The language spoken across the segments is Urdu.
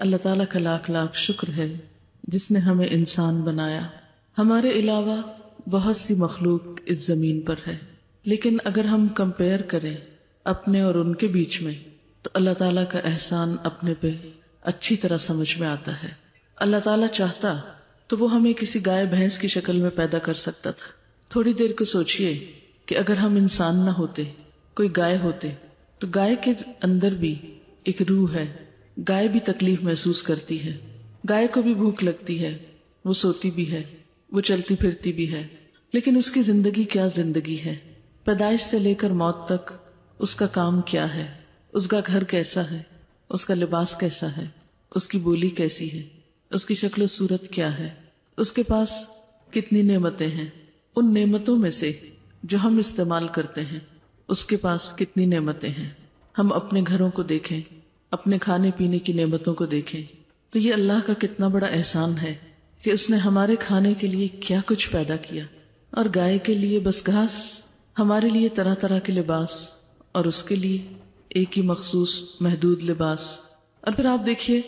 اللہ تعالیٰ کا لاکھ لاکھ شکر ہے جس نے ہمیں انسان بنایا. ہمارے علاوہ بہت سی مخلوق اس زمین پر ہے، لیکن اگر ہم کمپیئر کریں اپنے اور ان کے بیچ میں تو اللہ تعالیٰ کا احسان اپنے پہ اچھی طرح سمجھ میں آتا ہے. اللہ تعالیٰ چاہتا تو وہ ہمیں کسی گائے بھینس کی شکل میں پیدا کر سکتا تھا. تھوڑی دیر کو سوچئے کہ اگر ہم انسان نہ ہوتے، کوئی گائے ہوتے، تو گائے کے اندر بھی ایک روح ہے. گائے بھی تکلیف محسوس کرتی ہے، گائے کو بھی بھوک لگتی ہے، وہ سوتی بھی ہے، وہ چلتی پھرتی بھی ہے، لیکن اس کی زندگی کیا زندگی ہے. پیدائش سے لے کر موت تک اس کا کام کیا ہے، اس کا گھر کیسا ہے، اس کا لباس کیسا ہے، اس کی بولی کیسی ہے، اس کی شکل و صورت کیا ہے، اس کے پاس کتنی نعمتیں ہیں. ان نعمتوں میں سے جو ہم استعمال کرتے ہیں اس کے پاس کتنی نعمتیں ہیں. ہم اپنے گھروں کو دیکھیں، اپنے کھانے پینے کی نعمتوں کو دیکھیں تو یہ اللہ کا کتنا بڑا احسان ہے کہ اس نے ہمارے کھانے کے لیے کیا کچھ پیدا کیا. اور گائے کے لیے بس گھاس، ہمارے لیے طرح طرح کے لباس، اور اس کے لیے ایک ہی مخصوص محدود لباس. اور پھر آپ دیکھیے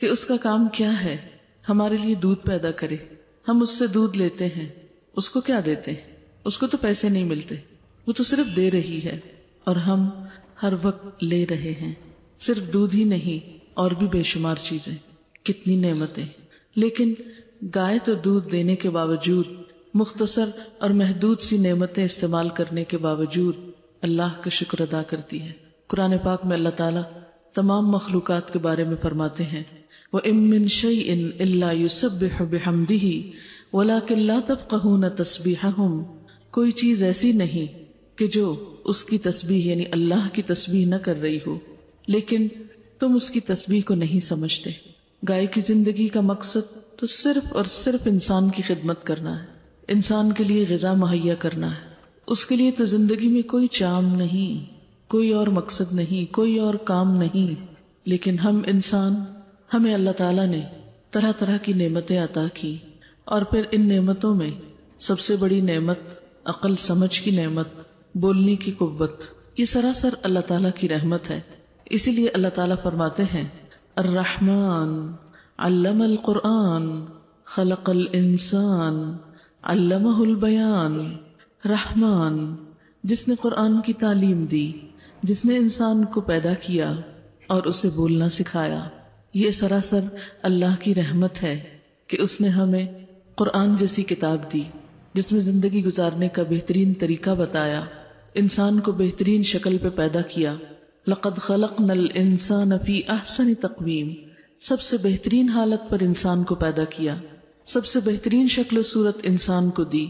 کہ اس کا کام کیا ہے، ہمارے لیے دودھ پیدا کرے. ہم اس سے دودھ لیتے ہیں، اس کو کیا دیتے ہیں؟ اس کو تو پیسے نہیں ملتے، وہ تو صرف دے رہی ہے، اور ہم ہر وقت لے رہے ہیں. صرف دودھ ہی نہیں، اور بھی بے شمار چیزیں، کتنی نعمتیں. لیکن گائے تو دودھ دینے کے باوجود، مختصر اور محدود سی نعمتیں استعمال کرنے کے باوجود اللہ کا شکر ادا کرتی ہے. قرآن پاک میں اللہ تعالیٰ تمام مخلوقات کے بارے میں فرماتے ہیں وَإِن مِّن شَيْءٍ إِلَّا يُسَبِّحُ بِحَمْدِهِ وَلَكِن لَّا تَفْقَهُونَ تَسْبِيحَهُمْ. کوئی چیز ایسی نہیں کہ جو اس کی تسبیح یعنی اللہ کی تسبیح نہ کر رہی ہو، لیکن تم اس کی تسبیح کو نہیں سمجھتے. گائے کی زندگی کا مقصد تو صرف اور صرف انسان کی خدمت کرنا ہے، انسان کے لیے غذا مہیا کرنا ہے. اس کے لیے تو زندگی میں کوئی چام نہیں، کوئی اور مقصد نہیں، کوئی اور کام نہیں. لیکن ہم انسان، ہمیں اللہ تعالیٰ نے طرح طرح کی نعمتیں عطا کی، اور پھر ان نعمتوں میں سب سے بڑی نعمت عقل سمجھ کی نعمت، بولنے کی قوت، یہ سراسر اللہ تعالیٰ کی رحمت ہے. اسی لیے اللہ تعالیٰ فرماتے ہیں الرحمن علم القرآن خلق الانسان علمہ البیان. رحمان جس نے قرآن کی تعلیم دی، جس نے انسان کو پیدا کیا اور اسے بولنا سکھایا. یہ سراسر اللہ کی رحمت ہے کہ اس نے ہمیں قرآن جیسی کتاب دی جس میں زندگی گزارنے کا بہترین طریقہ بتایا، انسان کو بہترین شکل پہ پیدا کیا. لقد خلقنا الانسان فی احسن تقویم، سب سے بہترین حالت پر انسان کو پیدا کیا، سب سے بہترین شکل و صورت انسان کو دی،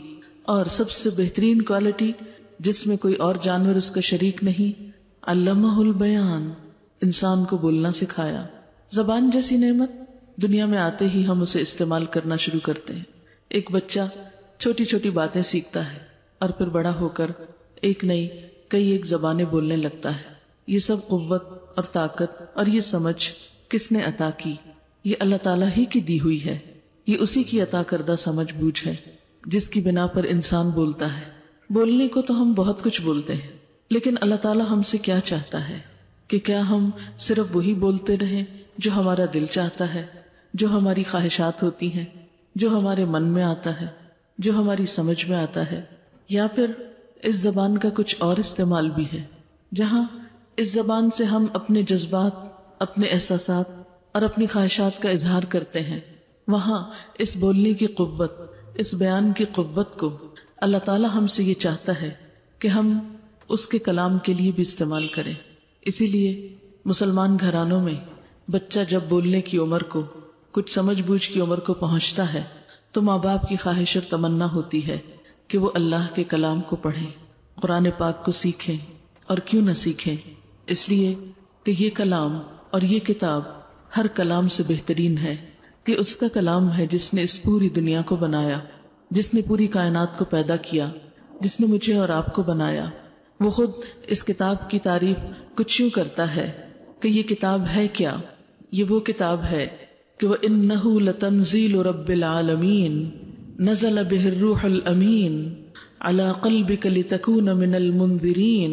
اور سب سے بہترین کوالٹی جس میں کوئی اور جانور اس کا شریک نہیں. علمہ البیان، انسان کو بولنا سکھایا. زبان جیسی نعمت دنیا میں آتے ہی ہم اسے استعمال کرنا شروع کرتے ہیں. ایک بچہ چھوٹی چھوٹی باتیں سیکھتا ہے اور پھر بڑا ہو کر ایک نئی کئی ایک زبانیں بولنے لگتا ہے. یہ سب قوت اور طاقت اور یہ سمجھ کس نے عطا کی؟ یہ اللہ تعالیٰ ہی کی دی ہوئی ہے. یہ اسی کی عطا کردہ سمجھ بوجھ ہے جس کی بنا پر انسان بولتا ہے. بولنے کو تو ہم بہت کچھ بولتے ہیں، لیکن اللہ تعالیٰ ہم سے کیا چاہتا ہے کہ کیا ہم صرف وہی بولتے رہیں جو ہمارا دل چاہتا ہے، جو ہماری خواہشات ہوتی ہیں، جو ہمارے من میں آتا ہے، جو ہماری سمجھ میں آتا ہے، یا پھر اس زبان کا کچھ اور استعمال بھی ہے جہاں اس زبان سے ہم اپنے جذبات، اپنے احساسات اور اپنی خواہشات کا اظہار کرتے ہیں. وہاں اس بولنے کی قوت، اس بیان کی قوت کو اللہ تعالیٰ ہم سے یہ چاہتا ہے کہ ہم اس کے کلام کے لیے بھی استعمال کریں. اسی لیے مسلمان گھرانوں میں بچہ جب بولنے کی عمر کو، کچھ سمجھ بوجھ کی عمر کو پہنچتا ہے تو ماں باپ کی خواہش اور تمنا ہوتی ہے کہ وہ اللہ کے کلام کو پڑھیں، قرآن پاک کو سیکھیں. اور کیوں نہ سیکھیں؟ اس لیے کہ یہ کلام اور یہ کتاب ہر کلام سے بہترین ہے، کہ اس کا کلام ہے جس نے اس پوری دنیا کو بنایا، جس نے پوری کائنات کو پیدا کیا، جس نے مجھے اور آپ کو بنایا. وہ خود اس کتاب کی تعریف کچھ یوں کرتا ہے کہ یہ کتاب ہے کیا؟ یہ وہ کتاب ہے کہ وَإِنَّهُ لَتَنزِيلُ رَبِّ الْعَالَمِينَ نَزَلَ بِهِ الرُّوحُ الْأَمِينُ عَلَى قَلْبِكَ لِتَكُونَ مِنَ الْمُنذِرِينَ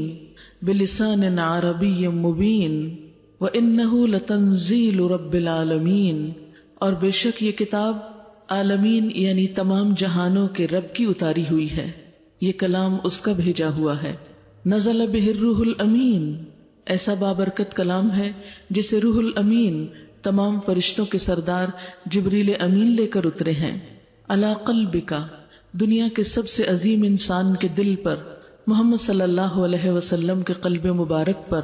بِلِسَانٍ عَرَبِيٍّ مُبِينٍ وَإِنَّهُ لَتَنزِيلُ رَبِّ الْعَالَمِينَ، اور بے شک یہ کتاب عالمین یعنی تمام جہانوں کے رب کی اتاری ہوئی ہے، یہ کلام اس کا بھیجا ہوا ہے۔ نزل بہ الروح الامین، ایسا بابرکت کلام ہے جسے روح الامین تمام فرشتوں کے سردار جبریل امین لے کر اترے ہیں۔ علی قلبک، دنیا کے سب سے عظیم انسان کے دل پر، محمد صلی اللہ علیہ وسلم کے قلب مبارک پر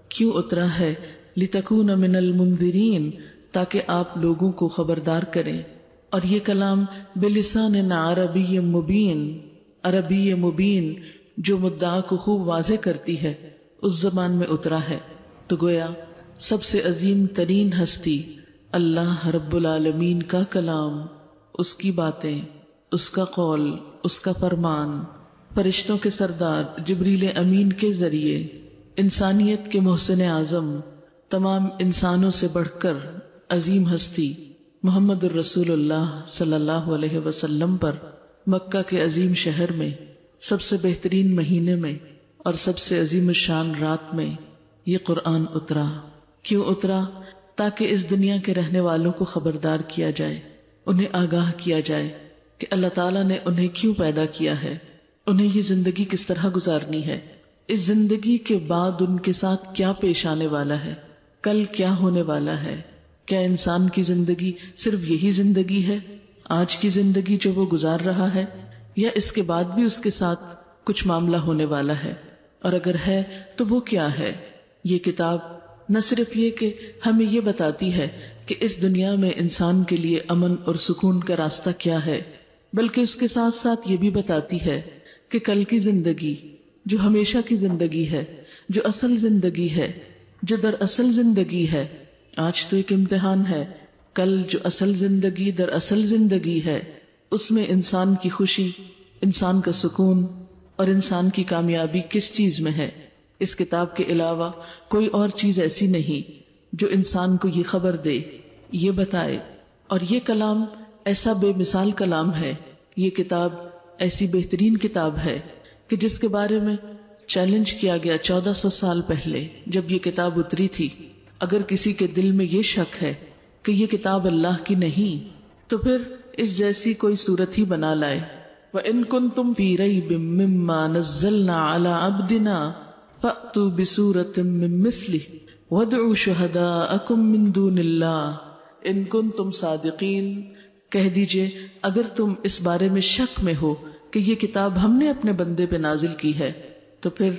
کیوں اترا ہے؟ لتکون من المنذرین، تاکہ آپ لوگوں کو خبردار کریں۔ اور یہ کلام بلسان عربی مبین، عربی مبین جو مدعا کو خوب واضح کرتی ہے، اس زبان میں اترا ہے۔ تو گویا سب سے عظیم ترین ہستی اللہ رب العالمین کا کلام، اس کی باتیں، اس کا قول، اس کا فرمان، فرشتوں کے سردار جبریل امین کے ذریعے انسانیت کے محسن اعظم، تمام انسانوں سے بڑھ کر عظیم ہستی محمد الرسول اللہ صلی اللہ علیہ وسلم پر مکہ کے عظیم شہر میں سب سے بہترین مہینے میں اور سب سے عظیم الشان رات میں یہ قرآن اترا۔ کیوں اترا؟ تاکہ اس دنیا کے رہنے والوں کو خبردار کیا جائے، انہیں آگاہ کیا جائے کہ اللہ تعالیٰ نے انہیں کیوں پیدا کیا ہے، انہیں یہ زندگی کس طرح گزارنی ہے، اس زندگی کے بعد ان کے ساتھ کیا پیش آنے والا ہے، کل کیا ہونے والا ہے۔ کیا انسان کی زندگی صرف یہی زندگی ہے، آج کی زندگی جو وہ گزار رہا ہے، یا اس کے بعد بھی اس کے ساتھ کچھ معاملہ ہونے والا ہے؟ اور اگر ہے تو وہ کیا ہے؟ یہ کتاب نہ صرف یہ کہ ہمیں یہ بتاتی ہے کہ اس دنیا میں انسان کے لیے امن اور سکون کا راستہ کیا ہے، بلکہ اس کے ساتھ ساتھ یہ بھی بتاتی ہے کہ کل کی زندگی جو ہمیشہ کی زندگی ہے، جو اصل زندگی ہے، جو دراصل زندگی ہے، آج تو ایک امتحان ہے، کل جو اصل زندگی دراصل زندگی ہے، اس میں انسان کی خوشی، انسان کا سکون اور انسان کی کامیابی کس چیز میں ہے۔ اس کتاب کے علاوہ کوئی اور چیز ایسی نہیں جو انسان کو یہ خبر دے، یہ بتائے۔ اور یہ کلام ایسا بے مثال کلام ہے، یہ کتاب ایسی بہترین کتاب ہے کہ جس کے بارے میں چیلنج کیا گیا 1400 سال پہلے جب یہ کتاب اتری تھی۔ اگر کسی کے دل میں یہ شک ہے کہ یہ کتاب اللہ کی نہیں تو پھر اس جیسی کوئی صورت ہی بنا لائے۔ وَإِن كُنتُمْ فِي رَيْبٍ مِّمَّا نَزَّلْنَا عَلَىٰ عَبْدِنَا فَأْتُوا بِسُورَةٍ مِّن مِّثْلِهِ وَادْعُوا شُهَدَاءَكُم مِّن دُونِ اللَّهِ إِن كُنتُمْ صَادِقِينَ، کہہ دیجئے اگر تم اس بارے میں شک میں ہو کہ یہ کتاب ہم نے اپنے بندے پہ نازل کی ہے تو پھر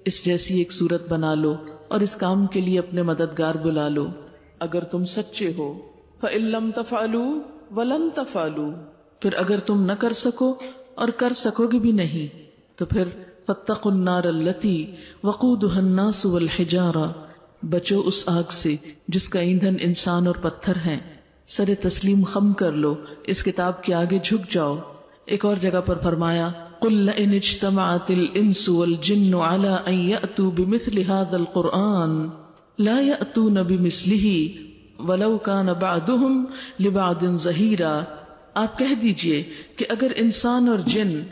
اس جیسی ایک صورت بنا لو اور اس کام کے لیے اپنے مددگار بلا لو اگر تم سچے ہو۔ فَإِن لَّمْ تَفْعَلُوا وَلَن تَفْعَلُوا، پھر اگر تم نہ کر سکو اور کر سکو گے بھی نہیں تو پھر فَاتَّقُوا النَّارَ الَّتِي وَقُودُهَا النَّاسُ وَالْحِجَارَةُ، بچو اس آگ سے جس کا ایندھن انسان اور پتھر ہیں۔ سر تسلیم خم کر لو، اس کتاب کے آگے جھک جاؤ۔ ایک اور جگہ پر فرمایا قُل لَئِنِ اجْتَمَعَتِ الْإِنسُ وَالْجِنُّ عَلَىٰ أَن يَأْتُوا بِمِثْلِ هَٰذَا الْقُرْآنِ لَا يَأْتُونَ بِمِثْلِهِ وَلَوْ كَانَ بَعْضُهُمْ لِبَعْضٍ ظَهِيرًا، آپ کہہ دیجئے کہ اگر انسان اور جن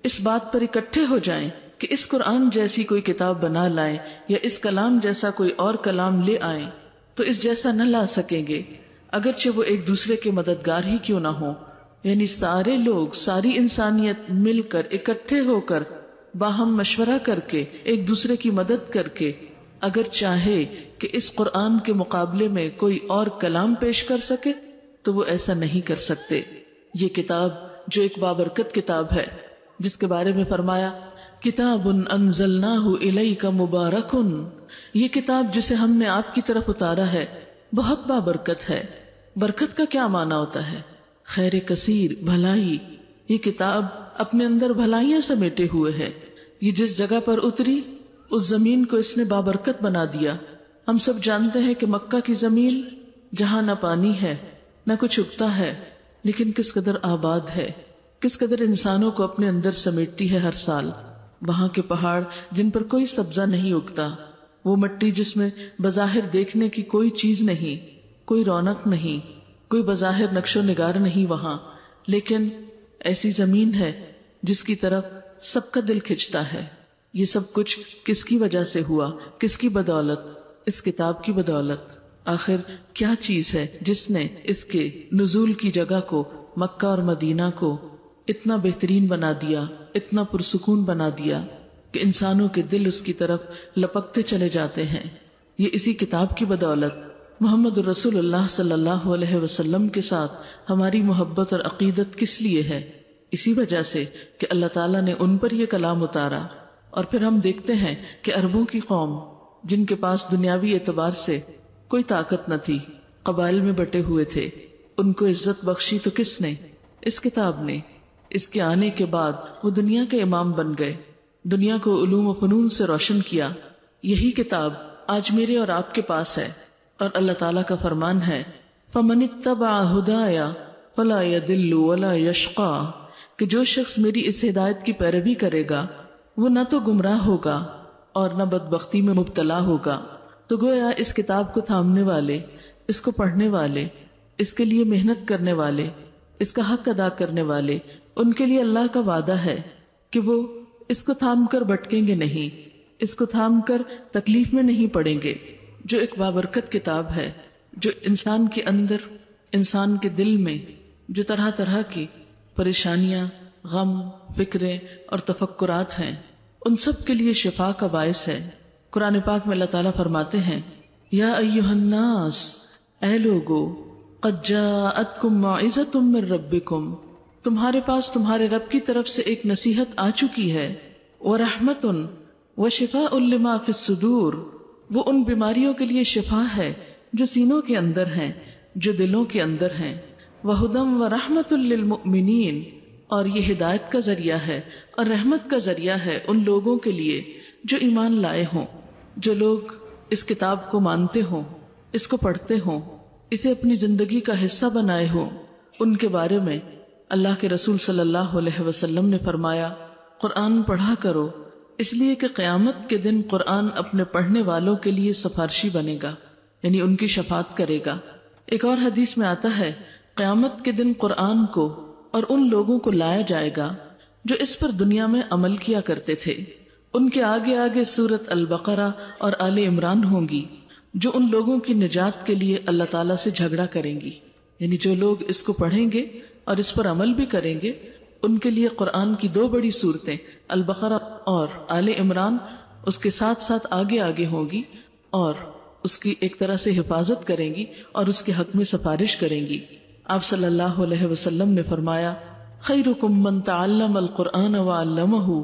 اس بات پر اکٹھے ہو جائیں کہ اس قرآن جیسی کوئی کتاب بنا لائیں یا اس کلام جیسا کوئی اور کلام لے آئیں تو اس جیسا نہ لا سکیں گے، اگرچہ وہ ایک دوسرے کے مددگار ہی کیوں نہ ہوں۔ یعنی سارے لوگ، ساری انسانیت مل کر اکٹھے ہو کر باہم مشورہ کر کے ایک دوسرے کی مدد کر کے اگر چاہے کہ اس قرآن کے مقابلے میں کوئی اور کلام پیش کر سکے تو وہ ایسا نہیں کر سکتے۔ یہ کتاب جو ایک بابرکت کتاب ہے جس کے بارے میں فرمایا کتاب انزلناہ الیک مبارک، یہ کتاب جسے ہم نے آپ کی طرف اتارا ہے بہت بابرکت ہے۔ برکت کا کیا معنی ہوتا ہے؟ خیر کثیر، بھلائی۔ یہ کتاب اپنے اندر بھلائیاں سمیٹے ہوئے ہے۔ یہ جس جگہ پر اتری اس زمین کو اس نے بابرکت بنا دیا۔ ہم سب جانتے ہیں کہ مکہ کی زمین جہاں نہ پانی ہے نہ کچھ اگتا ہے لیکن کس قدر آباد ہے، کس قدر انسانوں کو اپنے اندر سمیٹتی ہے ہر سال۔ وہاں کے پہاڑ جن پر کوئی سبزہ نہیں اگتا، وہ مٹی جس میں بظاہر دیکھنے کی کوئی چیز نہیں، کوئی رونق نہیں، کوئی بظاہر نقش و نگار نہیں وہاں، لیکن ایسی زمین ہے جس کی طرف سب کا دل کھنچتا ہے۔ یہ سب کچھ کس کی وجہ سے ہوا، کس کی بدولت؟ اس کتاب کی بدولت۔ آخر کیا چیز ہے جس نے اس کے نزول کی جگہ کو، مکہ اور مدینہ کو اتنا بہترین بنا دیا، اتنا پرسکون بنا دیا کہ انسانوں کے دل اس کی طرف لپکتے چلے جاتے ہیں؟ یہ اسی کتاب کی بدولت۔ محمد رسول اللہ صلی اللہ علیہ وسلم کے ساتھ ہماری محبت اور عقیدت کس لیے ہے؟ اسی وجہ سے کہ اللہ تعالیٰ نے ان پر یہ کلام اتارا۔ اور پھر ہم دیکھتے ہیں کہ عربوں کی قوم، جن کے پاس دنیاوی اعتبار سے کوئی طاقت نہ تھی، قبائل میں بٹے ہوئے تھے، ان کو عزت بخشی تو کس نے؟ اس کتاب نے۔ اس کے آنے کے بعد وہ دنیا کے امام بن گئے، دنیا کو علوم و فنون سے روشن کیا۔ یہی کتاب آج میرے اور آپ کے پاس ہے، اور اللہ تعالیٰ کا فرمان ہے فَمَنِ اتَّبَعَ هُدَايَ فَلَا يَضِلُّ وَلَا يَشْقَى، کہ جو شخص میری اس ہدایت کی پیروی کرے گا وہ نہ تو گمراہ ہوگا اور نہ بدبختی میں مبتلا ہوگا۔ تو گویا اس کتاب کو تھامنے والے، اس کو پڑھنے والے، اس کے لیے محنت کرنے والے، اس کا حق ادا کرنے والے، ان کے لیے اللہ کا وعدہ ہے کہ وہ اس کو تھام کر بھٹکیں گے نہیں، اس کو تھام کر تکلیف میں نہیں پڑیں گے۔ جو ایک بابرکت کتاب ہے، جو انسان کے اندر، انسان کے دل میں جو طرح طرح کی پریشانیاں، غم، فکریں اور تفکرات ہیں، ان سب کے لیے شفا کا باعث ہے۔ قرآن پاک میں اللہ تعالیٰ فرماتے ہیں یا ایھا الناس، اے لوگو، قد جاءتکم موعظۃ من ربکم، تمہارے پاس تمہارے رب کی طرف سے ایک نصیحت آ چکی ہے، ورحمۃ وشفاء لما فی الصدور، وہ ان بیماریوں کے لیے شفا ہے جو سینوں کے اندر ہیں، جو دلوں کے اندر ہیں، وہدی ورحمۃ للمؤمنین، اور یہ ہدایت کا ذریعہ ہے اور رحمت کا ذریعہ ہے ان لوگوں کے لیے جو ایمان لائے ہوں، جو لوگ اس کتاب کو مانتے ہوں، اس کو پڑھتے ہوں، اسے اپنی زندگی کا حصہ بنائے ہوں۔ ان کے بارے میں اللہ کے رسول صلی اللہ علیہ وسلم نے فرمایا قرآن پڑھا کرو، اس لیے کہ قیامت کے دن قرآن اپنے پڑھنے والوں کے لیے سفارشی بنے گا، یعنی ان کی شفاعت کرے گا۔ ایک اور حدیث میں آتا ہے قیامت کے دن قرآن کو اور ان لوگوں کو لایا جائے گا جو اس پر دنیا میں عمل کیا کرتے تھے، ان کے آگے آگے سورت البقرہ اور آل عمران ہوں گی، جو ان لوگوں کی نجات کے لیے اللہ تعالیٰ سے جھگڑا کریں گی، یعنی جو لوگ اس کو پڑھیں گے اور اس پر عمل بھی کریں گے، ان کے لیے قرآن کی دو بڑی صورتیں البقرہ اور آل عمران اس کے ساتھ ساتھ آگے آگے ہوں گی اور اس کی ایک طرح سے حفاظت کریں گی اور اس کے حق میں سفارش کریں گی۔ آپ صلی اللہ علیہ وسلم نے فرمایا خیرکم من تعلم القرآن وعلمہ،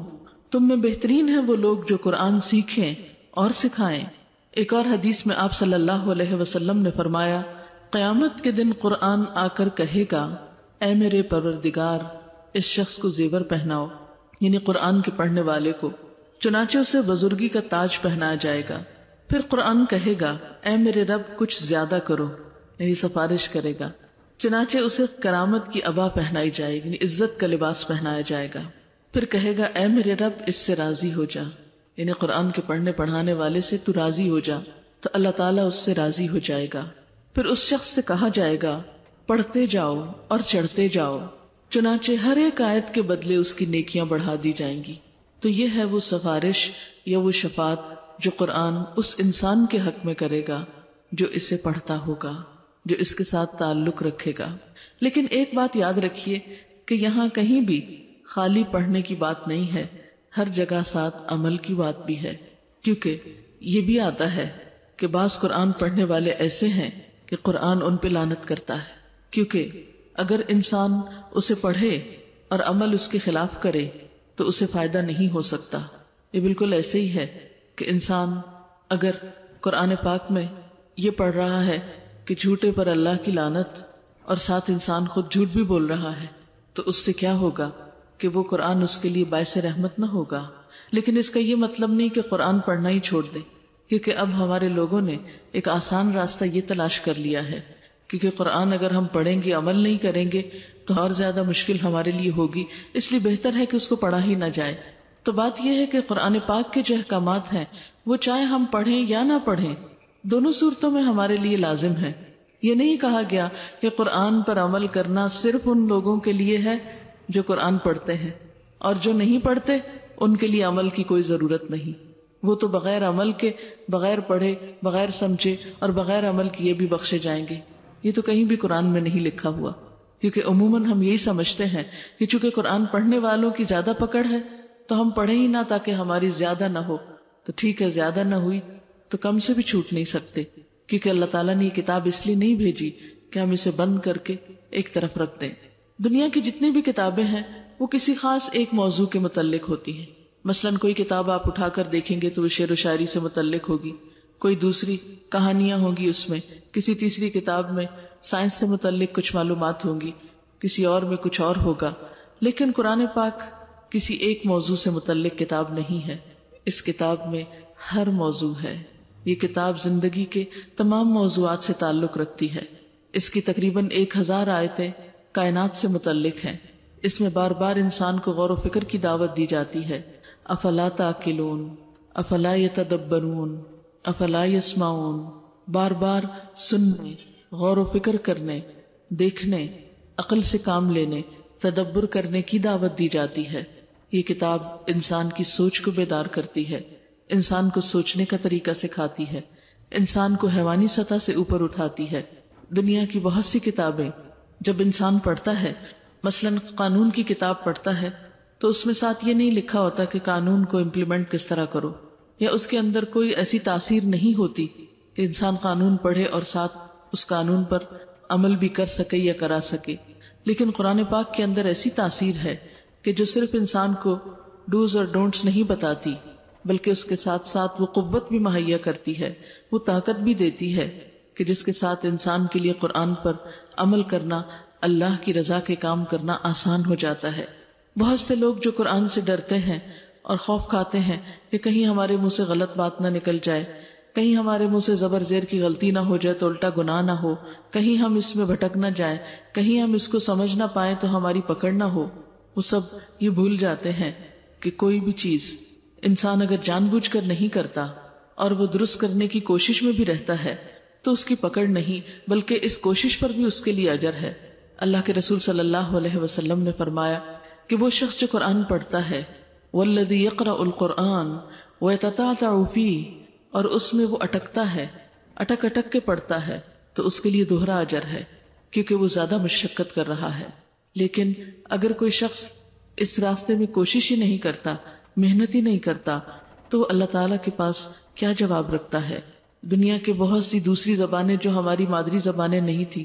تم میں بہترین ہیں وہ لوگ جو قرآن سیکھیں اور سکھائیں۔ ایک اور حدیث میں آپ صلی اللہ علیہ وسلم نے فرمایا قیامت کے دن قرآن آ کر کہے گا اے میرے پروردگار، اس شخص کو زیور پہناؤ، یعنی قرآن کے پڑھنے والے کو، چنانچہ اسے بزرگی کا تاج پہنایا جائے گا۔ پھر قرآن کہے گا اے میرے رب کچھ زیادہ کرو، یعنی سفارش کرے گا، چنانچہ اسے کرامت کی عبا پہنائی جائے گی، یعنی عزت کا لباس پہنایا جائے گا۔ پھر کہے گا اے میرے رب اس سے راضی ہو جا، یعنی قرآن کے پڑھنے پڑھانے والے سے تو راضی ہو جا، تو اللہ تعالیٰ اس سے راضی ہو جائے گا۔ پھر اس شخص سے کہا جائے گا پڑھتے جاؤ اور چڑھتے جاؤ، چنانچہ ہر ایک آیت کے بدلے اس کی نیکیاں بڑھا دی جائیں گی۔ تو یہ ہے وہ سفارش یا وہ شفاعت جو قرآن اس انسان کے حق میں کرے گا جو اسے پڑھتا ہوگا، جو اس کے ساتھ تعلق رکھے گا۔ لیکن ایک بات یاد رکھیے کہ یہاں کہیں بھی خالی پڑھنے کی بات نہیں ہے، ہر جگہ ساتھ عمل کی بات بھی ہے، کیونکہ یہ بھی آتا ہے کہ بعض قرآن پڑھنے والے ایسے ہیں کہ قرآن ان پہ لعنت کرتا ہے، کیونکہ اگر انسان اسے پڑھے اور عمل اس کے خلاف کرے تو اسے فائدہ نہیں ہو سکتا۔ یہ بالکل ایسے ہی ہے کہ انسان اگر قرآن پاک میں یہ پڑھ رہا ہے کہ جھوٹے پر اللہ کی لعنت، اور ساتھ انسان خود جھوٹ بھی بول رہا ہے، تو اس سے کیا ہوگا کہ وہ قرآن اس کے لیے باعث رحمت نہ ہوگا۔ لیکن اس کا یہ مطلب نہیں کہ قرآن پڑھنا ہی چھوڑ دیں، کیونکہ اب ہمارے لوگوں نے ایک آسان راستہ یہ تلاش کر لیا ہے، کیونکہ قرآن اگر ہم پڑھیں گے عمل نہیں کریں گے تو اور زیادہ مشکل ہمارے لیے ہوگی، اس لیے بہتر ہے کہ اس کو پڑھا ہی نہ جائے۔ تو بات یہ ہے کہ قرآن پاک کے جو احکامات ہیں وہ چاہے ہم پڑھیں یا نہ پڑھیں، دونوں صورتوں میں ہمارے لیے لازم ہے۔ یہ نہیں کہا گیا کہ قرآن پر عمل کرنا صرف ان لوگوں کے لیے ہے جو قرآن پڑھتے ہیں، اور جو نہیں پڑھتے ان کے لیے عمل کی کوئی ضرورت نہیں۔ وہ تو بغیر عمل کے، بغیر پڑھے، بغیر سمجھے اور بغیر عمل کیے بھی بخشے جائیں گے. یہ تو کہیں بھی قرآن میں نہیں لکھا ہوا، کیونکہ عموماً ہم یہی سمجھتے ہیں کہ چونکہ قرآن پڑھنے والوں کی زیادہ پکڑ ہے تو ہم پڑھیں ہی نہ تاکہ ہماری زیادہ نہ ہو. تو ٹھیک ہے، زیادہ نہ ہوئی تو کم سے بھی چھوٹ نہیں سکتے، کیونکہ اللہ تعالیٰ نے یہ کتاب اس لیے نہیں بھیجی کہ ہم اسے بند کر کے ایک طرف رکھ دیں. دنیا کی جتنی بھی کتابیں ہیں وہ کسی خاص ایک موضوع کے متعلق ہوتی ہیں. مثلاً کوئی کتاب آپ اٹھا کر دیکھیں گے تو وہ شعر و شاعری سے متعلق ہوگی، کوئی دوسری کہانیاں ہوں گی اس میں، کسی تیسری کتاب میں سائنس سے متعلق کچھ معلومات ہوں گی، کسی اور میں کچھ اور ہوگا. لیکن قرآن پاک کسی ایک موضوع سے متعلق کتاب نہیں ہے. اس کتاب میں ہر موضوع ہے. یہ کتاب زندگی کے تمام موضوعات سے تعلق رکھتی ہے. اس کی تقریباً 1000 آیتیں کائنات سے متعلق ہیں. اس میں بار بار انسان کو غور و فکر کی دعوت دی جاتی ہے. افلا تعقلون، افلا یتدبرون، افلا یسمعون. بار بار سننے، غور و فکر کرنے، دیکھنے، عقل سے کام لینے، تدبر کرنے کی دعوت دی جاتی ہے. یہ کتاب انسان کی سوچ کو بیدار کرتی ہے، انسان کو سوچنے کا طریقہ سکھاتی ہے، انسان کو حیوانی سطح سے اوپر اٹھاتی ہے. دنیا کی بہت سی کتابیں جب انسان پڑھتا ہے، مثلاً قانون کی کتاب پڑھتا ہے تو اس میں ساتھ یہ نہیں لکھا ہوتا کہ قانون کو امپلیمنٹ کس طرح کرو، یا اس کے اندر کوئی ایسی تاثیر نہیں ہوتی کہ انسان قانون پڑھے اور ساتھ اس قانون پر عمل بھی کر سکے یا کرا سکے. لیکن قرآن پاک کے اندر ایسی تاثیر ہے کہ جو صرف انسان کو ڈوز اور ڈونٹس نہیں بتاتی، بلکہ اس کے ساتھ ساتھ وہ قوت بھی مہیا کرتی ہے، وہ طاقت بھی دیتی ہے کہ جس کے ساتھ انسان کے لیے قرآن پر عمل کرنا، اللہ کی رضا کے کام کرنا آسان ہو جاتا ہے. بہت سے لوگ جو قرآن سے ڈرتے ہیں اور خوف کھاتے ہیں کہ کہیں ہمارے منہ سے غلط بات نہ نکل جائے، کہیں ہمارے منہ سے زبر زیر کی غلطی نہ ہو جائے تو الٹا گناہ نہ ہو، کہیں ہم اس میں بھٹک نہ جائیں، کہیں ہم اس کو سمجھ نہ پائیں تو ہماری پکڑ نہ ہو، وہ سب یہ بھول جاتے ہیں کہ کوئی بھی چیز انسان اگر جان بوجھ کر نہیں کرتا اور وہ درست کرنے کی کوشش میں بھی رہتا ہے تو اس کی پکڑ نہیں، بلکہ اس کوشش پر بھی اس کے لیے اجر ہے. اللہ کے رسول صلی اللہ علیہ وسلم نے فرمایا کہ وہ شخص جو قرآن پڑھتا ہے، والذی یقرأ القرآن ویتتعتع فیہ، اور اس میں وہ اٹکتا ہے، اٹک اٹک کے پڑھتا ہے، تو اس کے لیے دوہرا اجر ہے کیونکہ وہ زیادہ مشقت کر رہا ہے. لیکن اگر کوئی شخص اس راستے میں کوشش ہی نہیں کرتا، محنت ہی نہیں کرتا، تو وہ اللہ تعالیٰ کے پاس کیا جواب رکھتا ہے؟ دنیا کے بہت سی دوسری زبانیں جو ہماری مادری زبانیں نہیں تھی،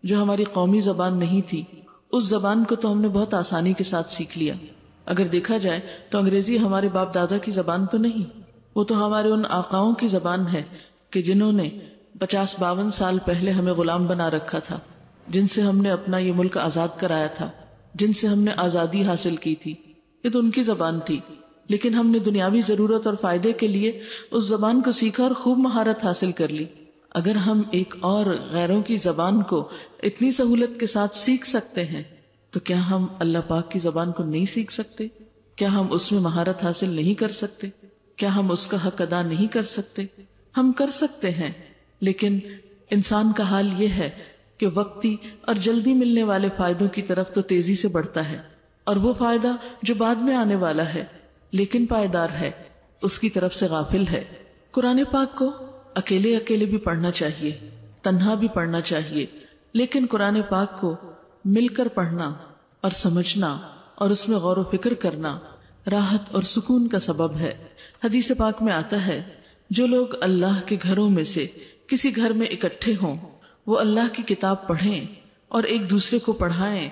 جو ہماری قومی زبان نہیں تھی، اس زبان کو تو ہم نے بہت آسانی کے ساتھ سیکھ لیا. اگر دیکھا جائے تو انگریزی ہمارے باپ دادا کی زبان تو نہیں، وہ تو ہمارے ان آقاؤں کی زبان ہے کہ جنہوں نے 50-52 سال پہلے ہمیں غلام بنا رکھا تھا، جن سے ہم نے اپنا یہ ملک آزاد کرایا تھا، جن سے ہم نے آزادی حاصل کی تھی. یہ تو ان کی زبان تھی، لیکن ہم نے دنیاوی ضرورت اور فائدے کے لیے اس زبان کو سیکھا اور خوب مہارت حاصل کر لی. اگر ہم ایک اور غیروں کی زبان کو اتنی سہولت کے ساتھ سیکھ سکتے ہیں تو کیا ہم اللہ پاک کی زبان کو نہیں سیکھ سکتے؟ کیا ہم اس میں مہارت حاصل نہیں کر سکتے؟ کیا ہم اس کا حق ادا نہیں کر سکتے؟ ہم کر سکتے ہیں، لیکن انسان کا حال یہ ہے کہ وقتی اور جلدی ملنے والے فائدوں کی طرف تو تیزی سے بڑھتا ہے، اور وہ فائدہ جو بعد میں آنے والا ہے لیکن پائیدار ہے، اس کی طرف سے غافل ہے. قرآن پاک کو اکیلے اکیلے بھی پڑھنا چاہیے، تنہا بھی پڑھنا چاہیے، لیکن قرآن پاک کو مل کر پڑھنا اور سمجھنا اور اس میں غور و فکر کرنا راحت اور سکون کا سبب ہے. حدیث پاک میں آتا ہے، جو لوگ اللہ کے گھروں میں سے کسی گھر میں اکٹھے ہوں، وہ اللہ کی کتاب پڑھیں اور ایک دوسرے کو پڑھائیں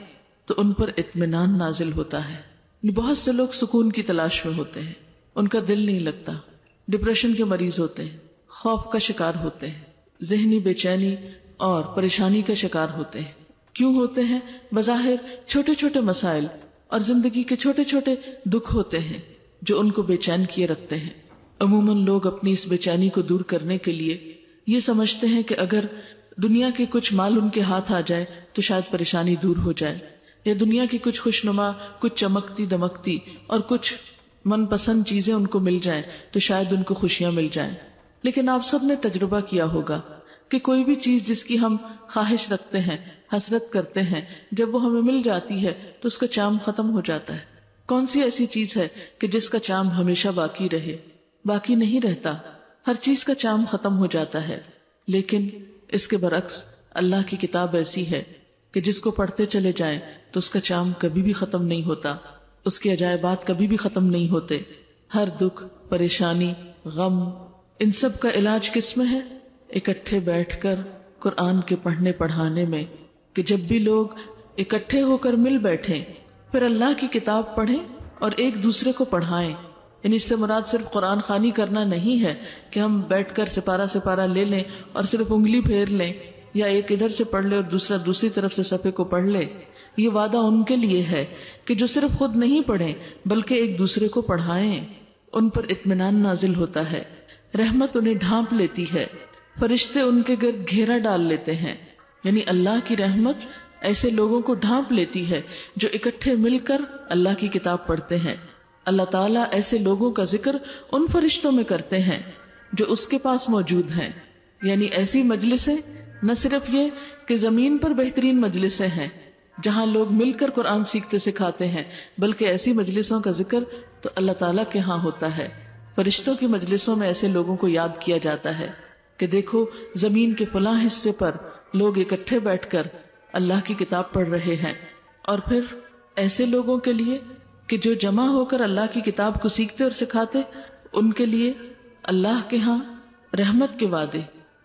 تو ان پر اطمینان نازل ہوتا ہے. بہت سے لوگ سکون کی تلاش میں ہوتے ہیں، ان کا دل نہیں لگتا، ڈپریشن کے مریض ہوتے ہیں، خوف کا شکار ہوتے ہیں، ذہنی بے چینی اور پریشانی کا شکار ہوتے ہیں. کیوں ہوتے ہیں؟ بظاہر چھوٹے چھوٹے مسائل اور زندگی کے چھوٹے چھوٹے دکھ ہوتے ہیں جو ان کو بے چین کیے رکھتے ہیں. عموماً لوگ اپنی اس بے چینی کو دور کرنے کے لیے یہ سمجھتے ہیں کہ اگر دنیا کے کچھ مال ان کے ہاتھ آ جائے تو شاید پریشانی دور ہو جائے، یا دنیا کی کچھ خوشنما، کچھ چمکتی دمکتی اور کچھ من پسند چیزیں ان کو مل جائیں تو شاید ان کو خوشیاں مل جائیں. لیکن آپ سب نے تجربہ کیا ہوگا کہ کوئی بھی چیز جس کی ہم خواہش رکھتے ہیں، حسرت کرتے ہیں، جب وہ ہمیں مل جاتی ہے تو اس کا چام ختم ہو جاتا ہے. کون سی ایسی چیز ہے کہ جس کا چام ہمیشہ باقی رہے؟ باقی نہیں رہتا، ہر چیز کا چام ختم ہو جاتا ہے. لیکن اس کے برعکس اللہ کی کتاب ایسی ہے کہ جس کو پڑھتے چلے جائیں تو اس کا چام کبھی بھی ختم نہیں ہوتا، اس کے عجائبات کبھی بھی ختم نہیں ہوتے. ہر دکھ، پریشانی، غم، ان سب کا علاج کس میں ہے؟ اکٹھے بیٹھ کر قرآن کے پڑھنے پڑھانے میں. کہ جب بھی لوگ اکٹھے ہو کر مل بیٹھیں، پھر اللہ کی کتاب پڑھیں اور ایک دوسرے کو پڑھائیں. یعنی اس سے مراد صرف قرآن خوانی کرنا نہیں ہے کہ ہم بیٹھ کر سپارہ لے لیں اور صرف انگلی پھیر لیں، یا ایک ادھر سے پڑھ لے اور دوسرا دوسری طرف سے صفحے کو پڑھ لے. یہ وعدہ ان کے لیے ہے کہ جو صرف خود نہیں پڑھیں بلکہ ایک دوسرے کو پڑھائیں. ان پر اطمینان نازل ہوتا ہے، رحمت انہیں ڈھانپ لیتی ہے، فرشتے ان کے گرد گھیرا ڈال لیتے ہیں. یعنی اللہ کی رحمت ایسے لوگوں کو ڈھانپ لیتی ہے جو اکٹھے مل کر اللہ کی کتاب پڑھتے ہیں. اللہ تعالیٰ ایسے لوگوں کا ذکر ان فرشتوں میں کرتے ہیں جو اس کے پاس موجود ہیں. یعنی ایسی مجلسیں نہ صرف یہ کہ زمین پر بہترین مجلسیں ہیں جہاں لوگ مل کر قرآن سیکھتے سکھاتے ہیں، بلکہ ایسی مجلسوں کا ذکر تو اللہ تعالیٰ کے ہاں ہوتا ہے. فرشتوں کی مجلسوں میں ایسے لوگوں کو یاد کیا جاتا ہے کہ دیکھو زمین کے فلاں حصے پر لوگ اکٹھے بیٹھ کر اللہ کی کتاب پڑھ رہے ہیں. اور پھر ایسے لوگوں کے لیے کہ جو جمع ہو کر اللہ کی کتاب کو سیکھتے اور سکھاتے، ان کے لیے اللہ کے ہاں رحمت کے وعدے،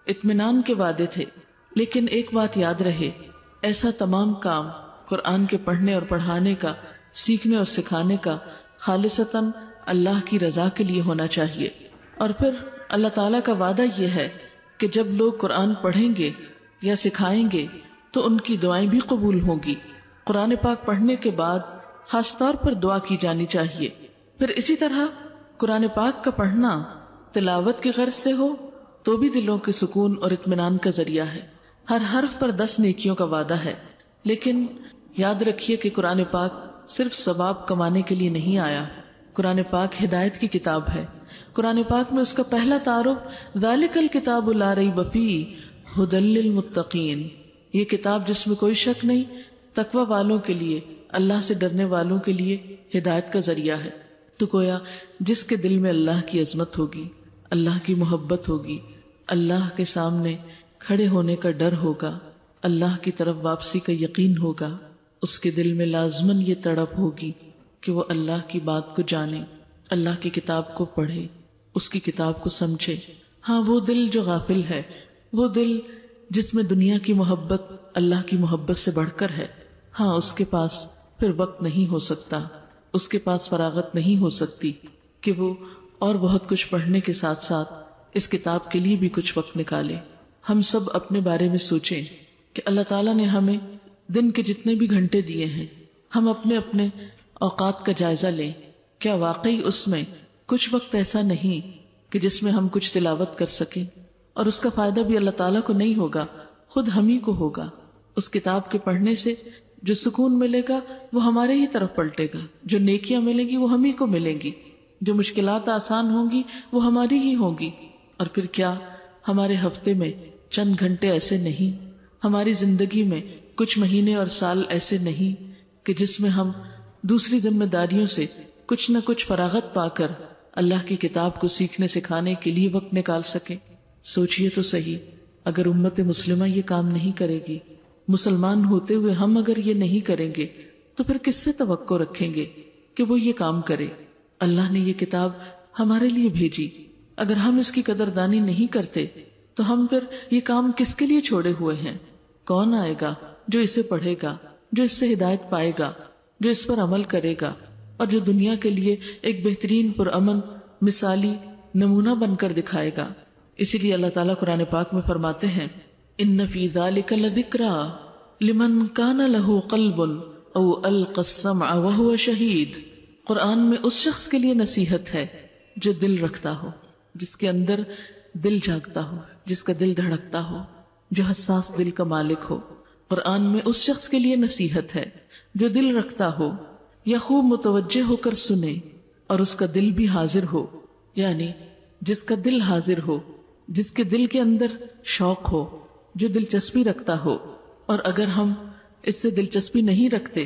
اطمینان کے وعدے تھے. لیکن ایک بات یاد رہے، ایسا تمام کام قرآن کے پڑھنے اور پڑھانے کا، سیکھنے اور سکھانے کا خالصتاً اللہ کی رضا کے لیے ہونا چاہیے. اور پھر اللہ تعالیٰ کا وعدہ یہ ہے کہ جب لوگ قرآن پڑھیں گے یا سکھائیں گے تو ان کی دعائیں بھی قبول ہوں گی. قرآن پاک پڑھنے کے بعد خاص طور پر دعا کی جانی چاہیے. پھر اسی طرح قرآن پاک کا پڑھنا تلاوت کی غرض سے ہو تو بھی دلوں کے سکون اور اطمینان کا ذریعہ ہے. ہر حرف پر 10 نیکیوں کا وعدہ ہے. لیکن یاد رکھیے کہ قرآن پاک صرف ثواب کمانے کے لیے نہیں آیا. قرآن پاک ہدایت کی کتاب ہے. قرآن پاک میں اس کا پہلا تعارف ذالک الکتاب لا ریب فیہ ھدی للمتقین، یہ کتاب جس میں کوئی شک نہیں، تقوی والوں کے لیے، اللہ سے ڈرنے والوں کے لیے ہدایت کا ذریعہ ہے. تو گویا جس کے دل میں اللہ کی عظمت ہوگی، اللہ کی محبت ہوگی، اللہ کے سامنے کھڑے ہونے کا ڈر ہوگا، اللہ کی طرف واپسی کا یقین ہوگا، اس کے دل میں لازماً یہ تڑپ ہوگی کہ وہ اللہ کی بات کو جانے، اللہ کی کتاب کو پڑھے، اس کی کتاب کو سمجھے. ہاں وہ دل جو غافل ہے، وہ دل جس میں دنیا کی محبت اللہ کی محبت سے بڑھ کر ہے، ہاں اس کے پاس پھر وقت نہیں ہو سکتا، اس کے پاس فراغت نہیں ہو سکتی کہ وہ اور بہت کچھ پڑھنے کے ساتھ ساتھ اس کتاب کے لیے بھی کچھ وقت نکالے. ہم سب اپنے بارے میں سوچیں کہ اللہ تعالیٰ نے ہمیں دن کے جتنے بھی گھنٹے دیے ہیں، ہم اپنے اپنے اوقات کا جائزہ لیں. کیا واقعی اس میں کچھ وقت ایسا نہیں کہ جس میں ہم کچھ تلاوت کر سکیں؟ اور اس کا فائدہ بھی اللہ تعالیٰ کو نہیں ہوگا، خود ہم ہی کو ہوگا. اس کتاب کے پڑھنے سے جو سکون ملے گا وہ ہمارے ہی طرف پلٹے گا، جو نیکیاں ملیں گی وہ ہم ہی کو ملیں گی، جو مشکلات آسان ہوں گی وہ ہماری ہی ہوں گی. اور پھر کیا ہمارے ہفتے میں چند گھنٹے ایسے نہیں، ہماری زندگی میں کچھ مہینے اور سال ایسے نہیں کہ جس میں ہم دوسری ذمہ داریوں سے کچھ نہ کچھ فراغت پا کر اللہ کی کتاب کو سیکھنے سکھانے کے لیے وقت نکال سکیں؟ سوچئے تو صحیح، اگر امت مسلمہ یہ کام نہیں کرے گی، مسلمان ہوتے ہوئے ہم اگر یہ نہیں کریں گے تو پھر کس سے توقع رکھیں گے کہ وہ یہ کام کرے؟ اللہ نے یہ کتاب ہمارے لیے بھیجی، اگر ہم اس کی قدردانی نہیں کرتے تو ہم پھر یہ کام کس کے لیے چھوڑے ہوئے ہیں؟ کون آئے گا جو اسے پڑھے گا، جو اس سے ہدایت پائے گا، جو اس پر عمل کرے گا اور جو دنیا کے لیے ایک بہترین پرامن مثالی نمونہ بن کر دکھائے گا؟ اسی لیے اللہ تعالیٰ قرآن پاک میں فرماتے ہیں ان فی ذلک لذکریٰ لمن کان لہ قلب او القی السمع وہو شہید. قرآن میں اس شخص کے لیے نصیحت ہے جو دل رکھتا ہو، جس کے اندر دل جاگتا ہو، جس کا دل دھڑکتا ہو، جو حساس دل کا مالک ہو. قرآن میں اس شخص کے لیے نصیحت ہے جو دل رکھتا ہو یا خوب متوجہ ہو کر سنے اور اس کا دل بھی حاضر ہو، یعنی جس کا دل حاضر ہو، جس کے دل کے اندر شوق ہو، جو دلچسپی رکھتا ہو. اور اگر ہم اس سے دلچسپی نہیں رکھتے،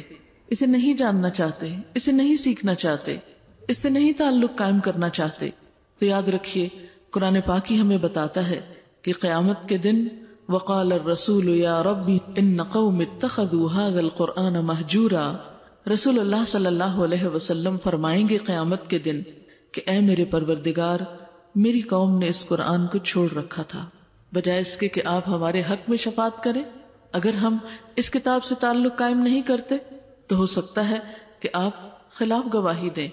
اسے نہیں جاننا چاہتے، اسے نہیں سیکھنا چاہتے، اس سے نہیں تعلق قائم کرنا چاہتے، تو یاد رکھیے قرآن پاک ہی ہمیں بتاتا ہے کہ قیامت کے دن وقال الرسول یا ربی ان قوم اتخذوا هذا القرآن مہجورا، رسول اللہ صلی اللہ علیہ وسلم فرمائیں گے قیامت کے دن کہ اے میرے پروردگار، میری قوم نے اس قرآن کو چھوڑ رکھا تھا، بجائے اس کے کہ آپ ہمارے حق میں شفاعت کریں۔ اگر ہم اس کتاب سے تعلق قائم نہیں کرتے تو ہو سکتا ہے کہ آپ خلاف گواہی دیں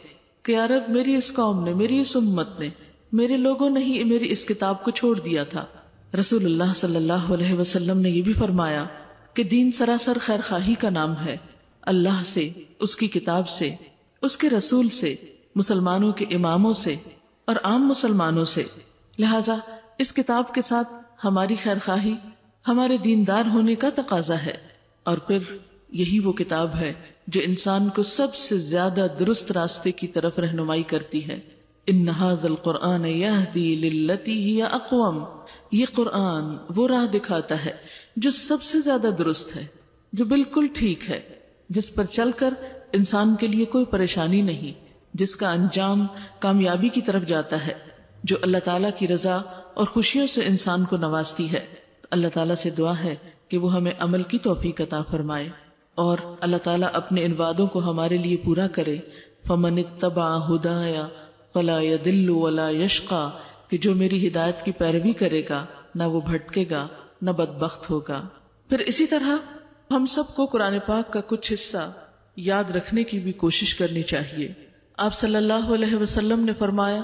کہ یا رب میری اس قوم نے، میری اس امت نے، میرے لوگوں نے ہی میری اس کتاب کو چھوڑ دیا تھا۔ رسول اللہ صلی اللہ علیہ وسلم نے یہ بھی فرمایا کہ دین سراسر خیر خواہی کا نام ہے، اللہ سے، اس کی کتاب سے، اس کے رسول سے، مسلمانوں کے اماموں سے اور عام مسلمانوں سے۔ لہذا اس کتاب کے ساتھ ہماری خیر خواہی ہمارے دیندار ہونے کا تقاضا ہے، اور پھر یہی وہ کتاب ہے جو انسان کو سب سے زیادہ درست راستے کی طرف رہنمائی کرتی ہے۔ ان ھذا القرآن یہدی للتی ہی اقوم، یہ قرآن وہ راہ دکھاتا ہے جو سب سے زیادہ درست ہے، جو بالکل ٹھیک ہے، جس پر چل کر انسان کے لیے کوئی پریشانی نہیں، جس کا انجام کامیابی کی طرف جاتا ہے، جو اللہ تعالیٰ کی رضا اور خوشیوں سے انسان کو نوازتی ہے۔ اللہ تعالیٰ سے دعا ہے کہ وہ ہمیں عمل کی توفیق عطا فرمائے، اور اللہ تعالیٰ اپنے ان وعدوں کو ہمارے لیے پورا کرے۔ فمن اتبع ہدایا فلا یضل ولا یشقی، کہ جو میری ہدایت کی پیروی کرے گا نہ وہ بھٹکے گا نہ بدبخت ہوگا۔ پھر اسی طرح ہم سب کو قرآن پاک کا کچھ حصہ یاد رکھنے کی بھی کوشش کرنی چاہیے۔ آپ صلی اللہ علیہ وسلم نے فرمایا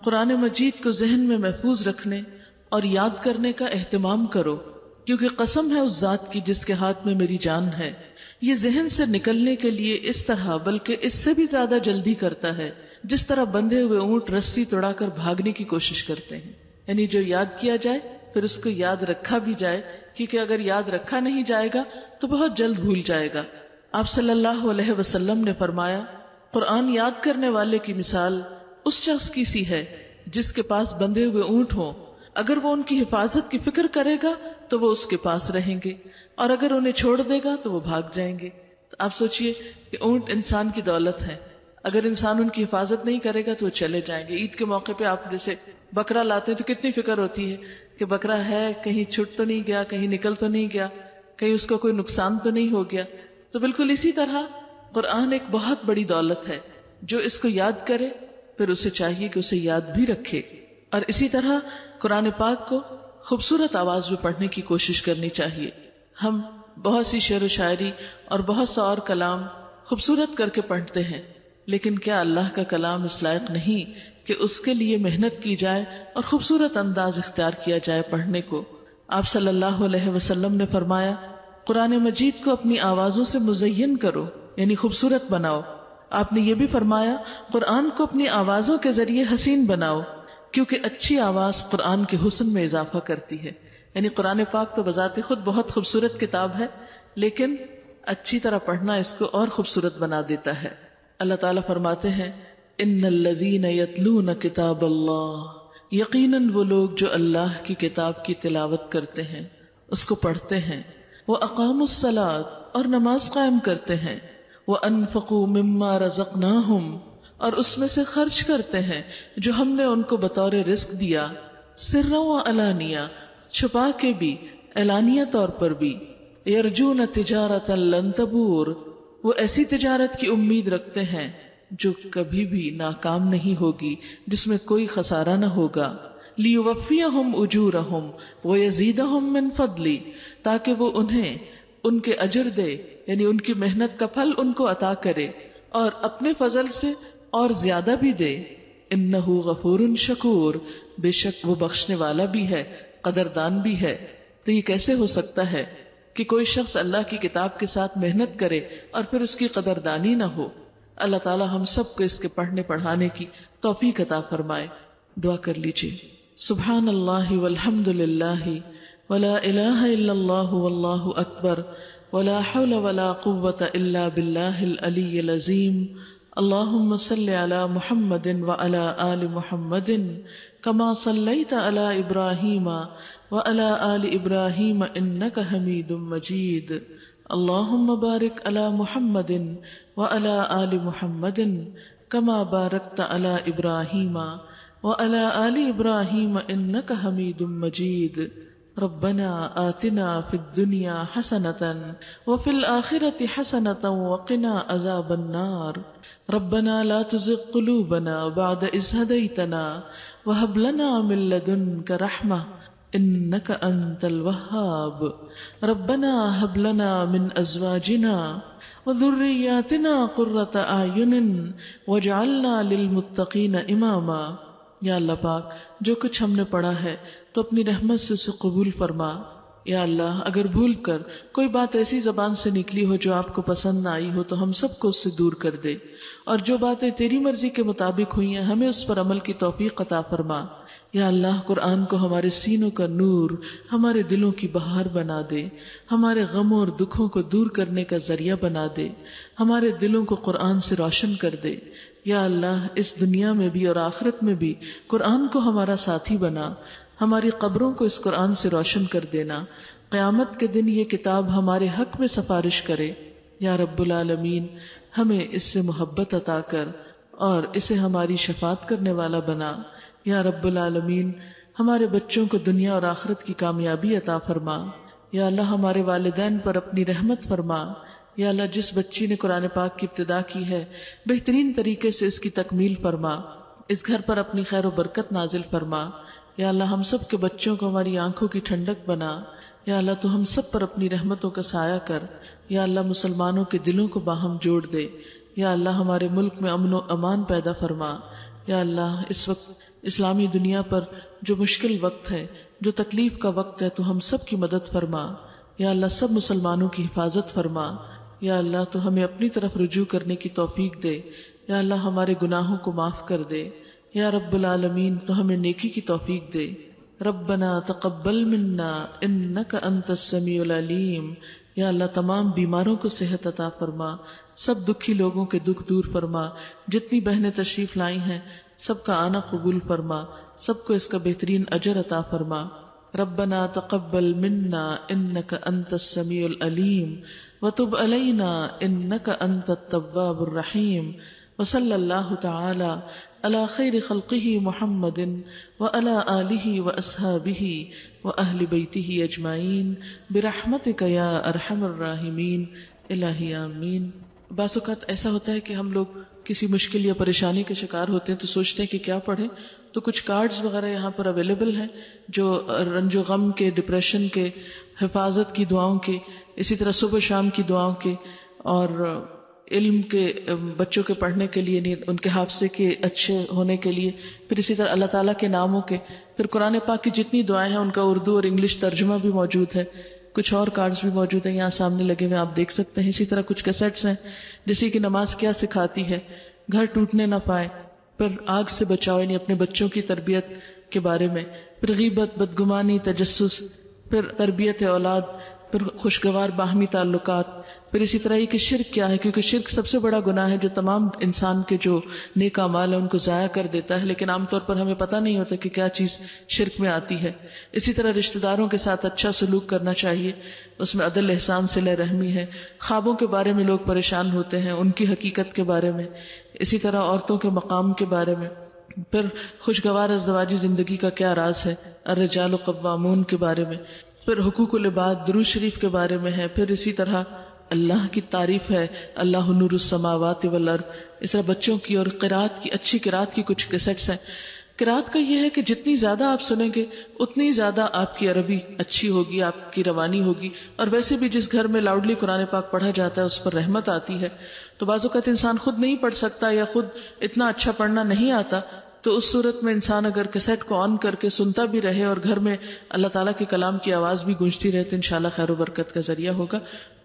قرآن مجید کو ذہن میں محفوظ رکھنے اور یاد کرنے کا اہتمام کرو، کیونکہ قسم ہے اس ذات کی جس کے ہاتھ میں میری جان ہے، یہ ذہن سے نکلنے کے لیے اس طرح بلکہ اس سے بھی زیادہ جلدی کرتا ہے جس طرح بندھے ہوئے اونٹ رسی توڑا کر بھاگنے کی کوشش کرتے ہیں۔ یعنی جو یاد کیا جائے پھر اس کو یاد رکھا بھی جائے، کیونکہ اگر یاد رکھا نہیں جائے گا تو بہت جلد بھول جائے گا۔ آپ صلی اللہ علیہ وسلم نے فرمایا قرآن یاد کرنے والے کی مثال اس شخص کی سی ہے جس کے پاس بندھے ہوئے اونٹ ہوں، اگر وہ ان کی حفاظت کی فکر کرے گا تو وہ اس کے پاس رہیں گے، اور اگر انہیں چھوڑ دے گا تو وہ بھاگ جائیں گے۔ تو آپ سوچئے کہ اونٹ انسان کی دولت ہے، اگر انسان ان کی حفاظت نہیں کرے گا تو وہ چلے جائیں گے۔ عید کے موقع پہ آپ جیسے بکرا لاتے ہیں تو کتنی فکر ہوتی ہے کہ بکرا ہے کہیں چھٹ تو نہیں گیا، کہیں نکل تو نہیں گیا، کہیں اس کا کوئی نقصان تو نہیں ہو گیا۔ تو بالکل اسی طرح قرآن ایک بہت بڑی دولت ہے، جو اس کو یاد کرے پھر اسے چاہیے کہ اسے یاد بھی رکھے۔ اور اسی طرح قرآن پاک کو خوبصورت آواز میں پڑھنے کی کوشش کرنی چاہیے۔ ہم بہت سی شعر و شاعری اور بہت سا اور کلام خوبصورت کر کے پڑھتے ہیں، لیکن کیا اللہ کا کلام اس لائق نہیں کہ اس کے لیے محنت کی جائے اور خوبصورت انداز اختیار کیا جائے پڑھنے کو؟ آپ صلی اللہ علیہ وسلم نے فرمایا قرآن مجید کو اپنی آوازوں سے مزین کرو، یعنی خوبصورت بناؤ۔ آپ نے یہ بھی فرمایا قرآن کو اپنی آوازوں کے ذریعے حسین بناؤ، کیونکہ اچھی آواز قرآن کے حسن میں اضافہ کرتی ہے۔ یعنی قرآن پاک تو بذات خود بہت خوبصورت کتاب ہے، لیکن اچھی طرح پڑھنا اس کو اور خوبصورت بنا دیتا ہے۔ اللہ تعالیٰ فرماتے ہیں ان الذین یتلون کتاب اللہ، یقیناً وہ لوگ جو اللہ کی کتاب کی تلاوت کرتے ہیں، اس کو پڑھتے ہیں، وَأَقَامُوا الصَّلَاةَ اور نماز قائم کرتے ہیں، وَأَنفَقُوا مِمَّا رَزَقْنَاهُمْ اور اس میں سے خرچ کرتے ہیں جو ہم نے ان کو بطور رزق دیا، سرًّا وعلانیہ چھپا کے بھی، اعلانیہ طور پر بھی، یرجون تجارتا لن تبور وہ ایسی تجارت کی امید رکھتے ہیں جو کبھی بھی ناکام نہیں ہوگی، جس میں کوئی خسارہ نہ ہوگا، لیوفیہم اجورہم ویزیدہم من فضلی تاکہ وہ انہیں ان کے اجر دے، یعنی ان کی محنت کا پھل ان کو عطا کرے اور اپنے فضل سے اور زیادہ بھی دے۔ انہ غفور شکور بے شک وہ بخشنے والا بھی ہے، قدردان بھی ہے۔ تو یہ کیسے ہو سکتا ہے کہ کوئی شخص اللہ کی کتاب کے ساتھ محنت کرے اور پھر اس کی قدردانی نہ ہو؟ اللہ تعالی ہم سب کو اس کے پڑھنے پڑھانے کی توفیق عطا فرمائے۔ دعا کر لیجیے۔ سبحان اللہ والحمد للہ ولا الہ الا اللہ واللہ اکبر ولا حول ولا قوة الا باللہ العلی العظیم۔ اللہم صل علی محمد وعلی آل محمد کما صلیت علی ابراہیم وعلی آل ابراہیم انک حمید مجید۔ اللہم بارک علی محمد وعلی آل محمد کما بارکت علی ابراہیم وعلى آل إبراهيم إنك حميد مجيد ربنا آتنا في الدنيا حسنة وفي الآخرة حسنة وقنا عذاب النار ربنا لا تزغ قلوبنا بعد إذ هديتنا وهب لنا من لدنك رحمة إنك أنت الوهاب ربنا هب لنا من أزواجنا وذرياتنا قرة أعين واجعلنا للمتقين إماما. یا اللہ پاک جو کچھ ہم نے پڑھا ہے تو اپنی رحمت سے اسے قبول فرما. یا اللہ اگر بھول کر کوئی بات ایسی زبان سے نکلی ہو جو آپ کو پسند نہ آئی ہو تو ہم سب کو اس سے دور کر دے، اور جو باتیں تیری مرضی کے مطابق ہوئی ہیں ہمیں اس پر عمل کی توفیق عطا فرما. یا اللہ قرآن کو ہمارے سینوں کا نور، ہمارے دلوں کی بہار بنا دے، ہمارے غموں اور دکھوں کو دور کرنے کا ذریعہ بنا دے، ہمارے دلوں کو قرآن سے روشن کر دے. یا اللہ اس دنیا میں بھی اور آخرت میں بھی قرآن کو ہمارا ساتھی بنا، ہماری قبروں کو اس قرآن سے روشن کر دینا. قیامت کے دن یہ کتاب ہمارے حق میں سفارش کرے. یا رب العالمین ہمیں اس سے محبت عطا کر اور اسے ہماری شفاعت کرنے والا بنا. یا رب العالمین ہمارے بچوں کو دنیا اور آخرت کی کامیابی عطا فرما. یا اللہ ہمارے والدین پر اپنی رحمت فرما. یا اللہ جس بچی نے قرآن پاک کی ابتدا کی ہے بہترین طریقے سے اس کی تکمیل فرما، اس گھر پر اپنی خیر و برکت نازل فرما. یا اللہ ہم سب کے بچوں کو ہماری آنکھوں کی ٹھنڈک بنا. یا اللہ تو ہم سب پر اپنی رحمتوں کا سایہ کر. یا اللہ مسلمانوں کے دلوں کو باہم جوڑ دے. یا اللہ ہمارے ملک میں امن و امان پیدا فرما. یا اللہ اس وقت اسلامی دنیا پر جو مشکل وقت ہے، جو تکلیف کا وقت ہے، تو ہم سب کی مدد فرما. یا اللہ سب مسلمانوں کی حفاظت فرما. یا اللہ تو ہمیں اپنی طرف رجوع کرنے کی توفیق دے. یا اللہ ہمارے گناہوں کو معاف کر دے. یا رب العالمین تو ہمیں نیکی کی توفیق دے. ربنا تقبل منا انک انت السمیع العلیم. یا اللہ تمام بیماروں کو صحت عطا فرما، سب دکھی لوگوں کے دکھ دور فرما. جتنی بہنیں تشریف لائی ہیں سب کا آنا قبول فرما، سب کو اس کا بہترین اجر عطا فرما. ربنا تقبل منا انک انت السمیع العلیم وتب علینا انک انت التواب الرحیم. وصلی اللہ تعالی علی خیر خلقہ محمد وعلی آلہ واصحابہ واہل بیتہ اجمعین برحمتک یا ارحم الراحمین. الہی آمین. بعض اوقات ایسا ہوتا ہے کہ ہم لوگ کسی مشکل یا پریشانی کے شکار ہوتے ہیں تو سوچتے ہیں کہ کیا پڑھیں، تو کچھ کارڈز وغیرہ یہاں پر اویلیبل ہیں جو رنج و غم کے، ڈپریشن کے، حفاظت کی دعاؤں کے، اسی طرح صبح شام کی دعاؤں کے، اور علم کے، بچوں کے پڑھنے کے لیے، ان کے حافظے کے اچھے ہونے کے لیے، پھر اسی طرح اللہ تعالیٰ کے ناموں کے، پھر قرآن پاک کی جتنی دعائیں ہیں ان کا اردو اور انگلش ترجمہ بھی موجود ہے. کچھ اور کارڈز بھی موجود ہیں یہاں سامنے لگے ہوئے، آپ دیکھ سکتے ہیں. اسی طرح کچھ کیسٹس ہیں جیسے کہ نماز کیا سکھاتی ہے، گھر ٹوٹنے نہ پائے، پھر آگ سے بچاؤ یعنی اپنے بچوں کی تربیت کے بارے میں، پھر غیبت، بدگمانی، تجسس، پھر تربیت اولاد، پھر خوشگوار باہمی تعلقات، پھر اسی طرح یہ کہ شرک کیا ہے، کیونکہ شرک سب سے بڑا گناہ ہے جو تمام انسان کے جو نیک اعمال ہیں ان کو ضائع کر دیتا ہے، لیکن عام طور پر ہمیں پتہ نہیں ہوتا کہ کیا چیز شرک میں آتی ہے. اسی طرح رشتہ داروں کے ساتھ اچھا سلوک کرنا چاہیے، اس میں عدل، احسان، صلہ رحمی ہے. خوابوں کے بارے میں لوگ پریشان ہوتے ہیں، ان کی حقیقت کے بارے میں. اسی طرح عورتوں کے مقام کے بارے میں. پھر خوشگوار ازدواجی زندگی کا کیا راز ہے، الرجال قوامون کے بارے میں. پھر حقوق العباد، درود شریف کے بارے میں ہے. پھر اسی طرح اللہ کی تعریف ہے، اللہ نور السماوات والارض. اس طرح بچوں کی اور قرات کی، اچھی قرات کی کچھ کیسٹس ہیں. قرات کا یہ ہے کہ جتنی زیادہ آپ سنیں گے اتنی زیادہ آپ کی عربی اچھی ہوگی، آپ کی روانی ہوگی. اور ویسے بھی جس گھر میں لاؤڈلی قرآن پاک پڑھا جاتا ہے اس پر رحمت آتی ہے. تو بعض اوقات انسان خود نہیں پڑھ سکتا یا خود اتنا اچھا پڑھنا نہیں آتا، تو اس صورت میں انسان اگر کیسٹ کو آن کر کے سنتا بھی رہے اور گھر میں اللہ تعالیٰ کے کلام کی آواز بھی گونجتی رہے تو انشاءاللہ خیر و برکت کا ذریعہ ہوگا.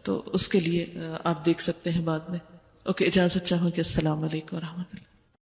تو اس کے لیے آپ دیکھ سکتے ہیں بعد میں. اوکے، اجازت چاہوں کہ السلام علیکم ورحمۃ اللہ.